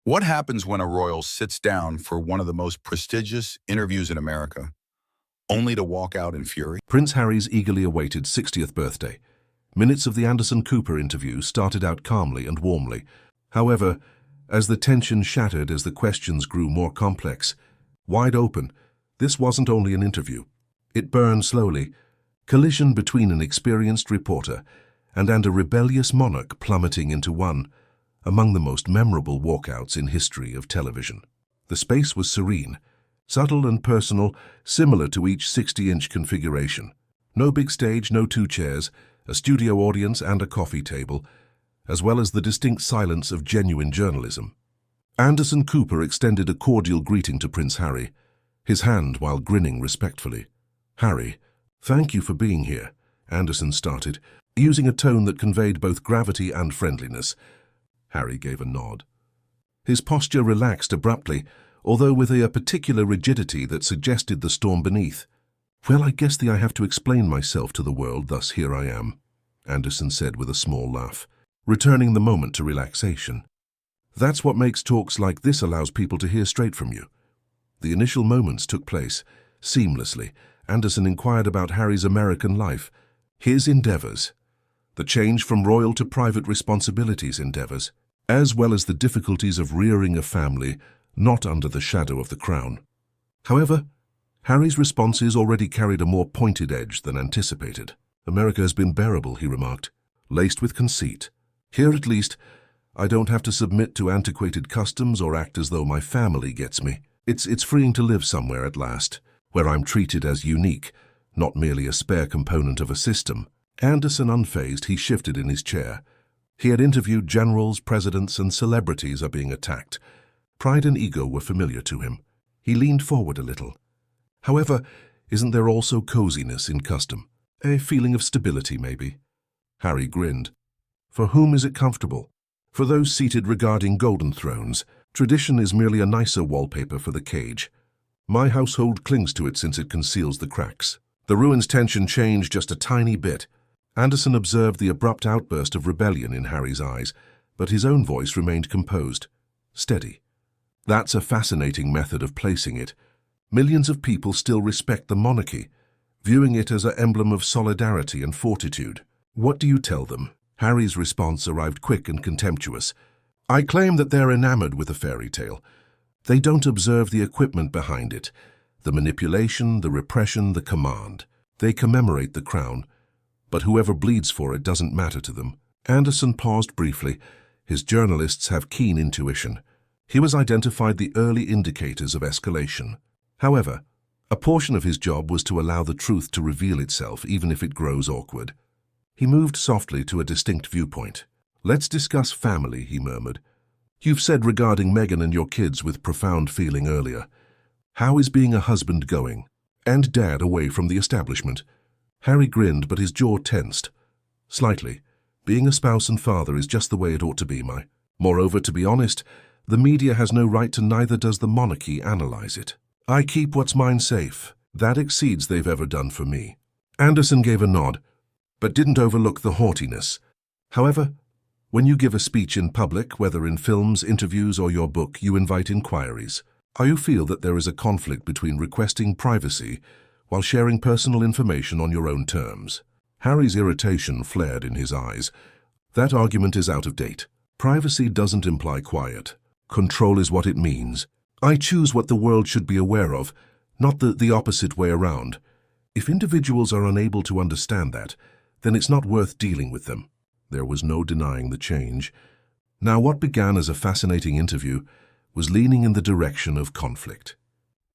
What happens when a royal sits down for one of the most prestigious interviews in America, only to walk out in fury? Prince Harry's eagerly awaited 60th birthday. Minutes of the Anderson Cooper interview started out calmly and warmly. However, as the tension shattered as the questions grew more complex, wide open, this wasn't only an interview. It burned slowly, collision between an experienced reporter and a rebellious monarch plummeting into one among the most memorable walkouts in history of television. The space was serene, subtle and personal, similar to each 60-inch configuration. No big stage, no two chairs, a studio audience and a coffee table, as well as the distinct silence of genuine journalism. Anderson Cooper extended a cordial greeting to Prince Harry, his hand while grinning respectfully. "Harry, thank you for being here," Anderson started, using a tone that conveyed both gravity and friendliness. Harry gave a nod. His posture relaxed abruptly, although with a particular rigidity that suggested the storm beneath. "Well, I guess I have to explain myself to the world, thus here I am," Anderson said with a small laugh, returning the moment to relaxation. "That's what makes talks like this allows people to hear straight from you." The initial moments took place seamlessly. Anderson inquired about Harry's American life, his endeavors, the change from royal to private responsibilities endeavors, as well as the difficulties of rearing a family not under the shadow of the crown. However, Harry's responses already carried a more pointed edge than anticipated. "America has been bearable," he remarked, "laced with conceit. Here, at least, I don't have to submit to antiquated customs or act as though my family gets me. It's freeing to live somewhere at last, where I'm treated as unique, not merely a spare component of a system." Anderson unfazed, he shifted in his chair. He had interviewed generals, presidents, and celebrities are being attacked. Pride and ego were familiar to him. He leaned forward a little. "However, isn't there also coziness in custom? A feeling of stability, maybe?" Harry grinned. "For whom is it comfortable? For those seated regarding golden thrones, tradition is merely a nicer wallpaper for the cage. My household clings to it since it conceals the cracks." The ruin's tension changed just a tiny bit. Anderson observed the abrupt outburst of rebellion in Harry's eyes, but his own voice remained composed, steady. "That's a fascinating method of placing it. Millions of people still respect the monarchy, viewing it as an emblem of solidarity and fortitude. What do you tell them?" Harry's response arrived quick and contemptuous. "I claim that they're enamored with a fairy tale. They don't observe the equipment behind it, the manipulation, the repression, the command. They commemorate the crown, but whoever bleeds for it doesn't matter to them." Anderson paused briefly. His journalists have keen intuition. He was identified the early indicators of escalation. However, a portion of his job was to allow the truth to reveal itself, even if it grows awkward. He moved softly to a distinct viewpoint. "Let's discuss family," he murmured. "You've said regarding Meghan and your kids with profound feeling earlier. How is being a husband going? And dad away from the establishment?" Harry grinned, but his jaw tensed. "Slightly. Being a spouse and father is just the way it ought to be, my. Moreover, to be honest, the media has no right to, neither does the monarchy, analyze it. I keep what's mine safe. That exceeds they've ever done for me." Anderson gave a nod, but didn't overlook the haughtiness. "However, when you give a speech in public, whether in films, interviews, or your book, you invite inquiries. You feel that there is a conflict between requesting privacy while sharing personal information on your own terms." Harry's irritation flared in his eyes. "That argument is out of date. Privacy doesn't imply quiet. Control is what it means. I choose what the world should be aware of, not the opposite way around. If individuals are unable to understand that, then it's not worth dealing with them." There was no denying the change. Now, what began as a fascinating interview was leaning in the direction of conflict.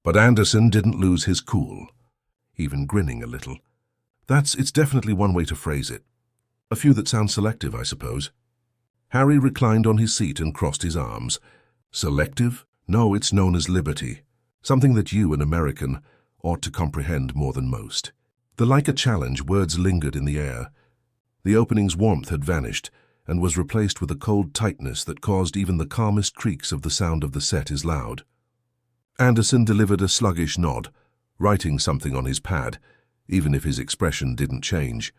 But Anderson didn't lose his cool, even grinning a little. It's definitely one way to phrase it. A few that sound selective, I suppose." Harry reclined on his seat and crossed his arms. "Selective? No, it's known as liberty. Something that you, an American, ought to comprehend more than most." Like a challenge, words lingered in the air. The opening's warmth had vanished and was replaced with a cold tightness that caused even the calmest creaks of the sound of the set is loud. Anderson delivered a sluggish nod, writing something on his pad, even if his expression didn't change.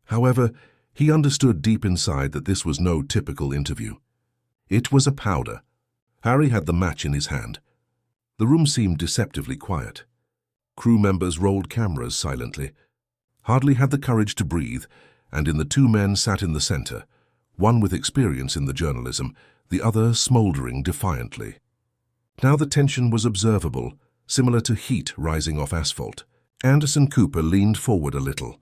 However, he understood deep inside that this was no typical interview. It was a powder, Harry had the match in his hand. The room seemed deceptively quiet. Crew members rolled cameras silently. Hardly had the courage to breathe, and the two men sat in the center, one with experience in the journalism, the other smoldering defiantly. Now the tension was observable, similar to heat rising off asphalt. Anderson Cooper leaned forward a little.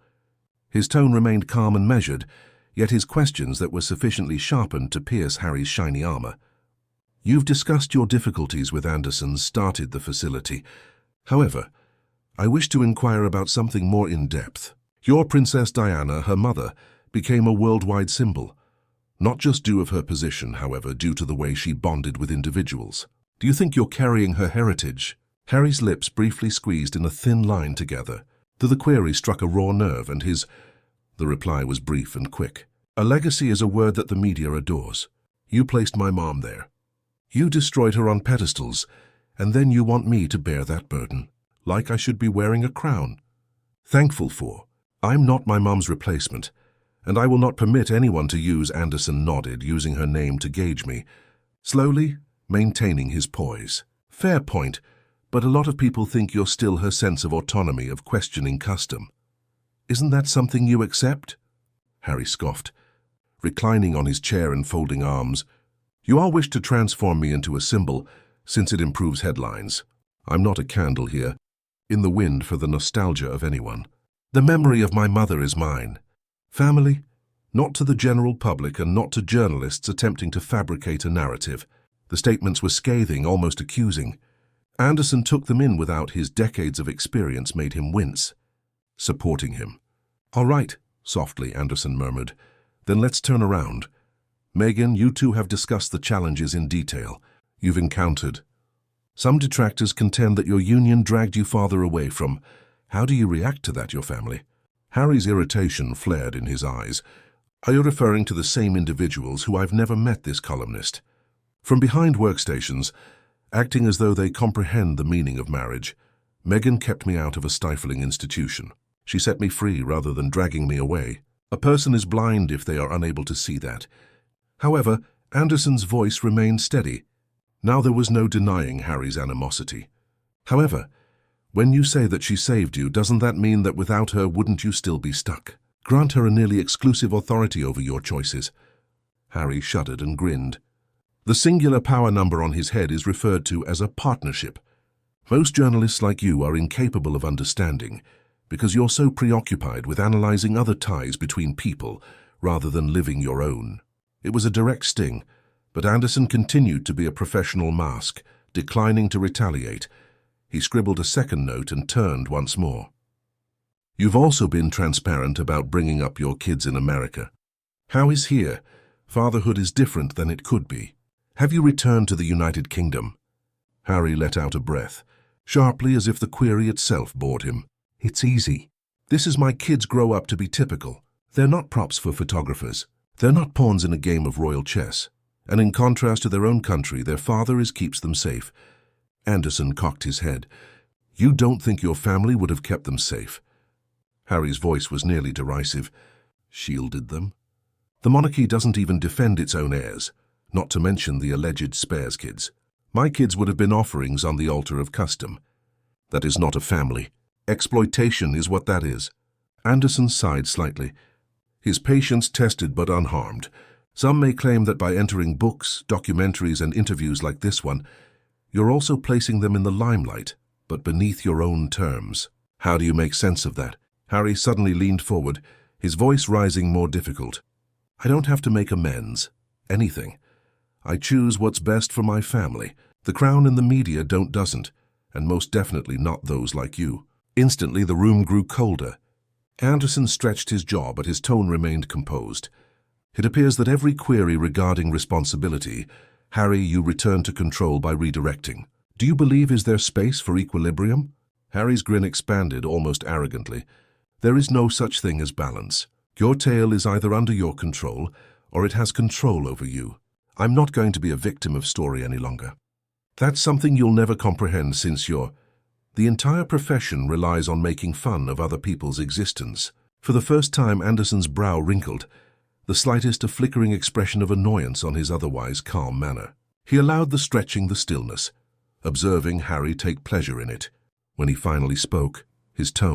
His tone remained calm and measured, yet his questions that were sufficiently sharpened to pierce Harry's shiny armor. "You've discussed your difficulties with Anderson started the facility. However, I wish to inquire about something more in-depth. Your Princess Diana, her mother, became a worldwide symbol. Not just due of her position, however, due to the way she bonded with individuals. Do you think you're carrying her heritage?" Harry's lips briefly squeezed in a thin line together. The query struck a raw nerve, and the reply was brief and quick. "A legacy is a word that the media adores. You placed my mom there. You destroyed her on pedestals, and then you want me to bear that burden, like I should be wearing a crown. Thankful for. I'm not my mom's replacement, and I will not permit anyone to use." Anderson nodded, using her name to gauge me, slowly maintaining his poise. "Fair point, but a lot of people think you're still her sense of autonomy, of questioning custom. Isn't that something you accept?" Harry scoffed, reclining on his chair and folding arms. "You all wish to transform me into a symbol, since it improves headlines. I'm not a candle here, in the wind for the nostalgia of anyone. The memory of my mother is mine. Family, not to the general public and not to journalists attempting to fabricate a narrative." The statements were scathing, almost accusing. Anderson took them in without his decades of experience made him wince. Supporting him. "All right," softly Anderson murmured. "Then let's turn around. Megan, you two have discussed the challenges in detail you've encountered. Some detractors contend that your union dragged you farther away from. How do you react to that, your family?" Harry's irritation flared in his eyes. "Are you referring to the same individuals who I've never met?" this columnist. From behind workstations, acting as though they comprehend the meaning of marriage, Megan kept me out of a stifling institution. She set me free rather than dragging me away. A person is blind if they are unable to see that. However, Anderson's voice remained steady. Now there was no denying Harry's animosity. "However, when you say that she saved you, doesn't that mean that without her wouldn't you still be stuck? Grant her a nearly exclusive authority over your choices." Harry shuddered and grinned. The singular power number on his head is referred to as a partnership. Most journalists like you are incapable of understanding because you're so preoccupied with analyzing other ties between people rather than living your own. It was a direct sting, but Anderson continued to be a professional mask, declining to retaliate. He scribbled a second note and turned once more. "You've also been transparent about bringing up your kids in America. How is here? Fatherhood is different than it could be. Have you returned to the United Kingdom?" Harry let out a breath, sharply as if the query itself bored him. "It's easy. This is my kids grow up to be typical. They're not props for photographers. They're not pawns in a game of royal chess. And in contrast to their own country, their father keeps them safe." Anderson cocked his head. "You don't think your family would have kept them safe?" Harry's voice was nearly derisive. "Shielded them? The monarchy doesn't even defend its own heirs, not to mention the alleged spares kids. My kids would have been offerings on the altar of custom. That is not a family. Exploitation is what that is." Anderson sighed slightly. His patience tested but unharmed. Some may claim that by entering books, documentaries, and interviews like this one, you're also placing them in the limelight, but beneath your own terms. How do you make sense of that? Harry suddenly leaned forward, his voice rising more difficult. "I don't have to make amends. Anything. I choose what's best for my family. The crown and the media doesn't, and most definitely not those like you." Instantly the room grew colder. Anderson stretched his jaw, but his tone remained composed. "It appears that every query regarding responsibility, Harry, you return to control by redirecting. Do you believe is there space for equilibrium?" Harry's grin expanded almost arrogantly. "There is no such thing as balance. Your tale is either under your control, or it has control over you. I'm not going to be a victim of story any longer. That's something you'll never comprehend since the entire profession relies on making fun of other people's existence." For the first time, Anderson's brow wrinkled, the slightest a flickering expression of annoyance on his otherwise calm manner. He allowed the stretching the stillness, observing Harry take pleasure in it. When he finally spoke, his tone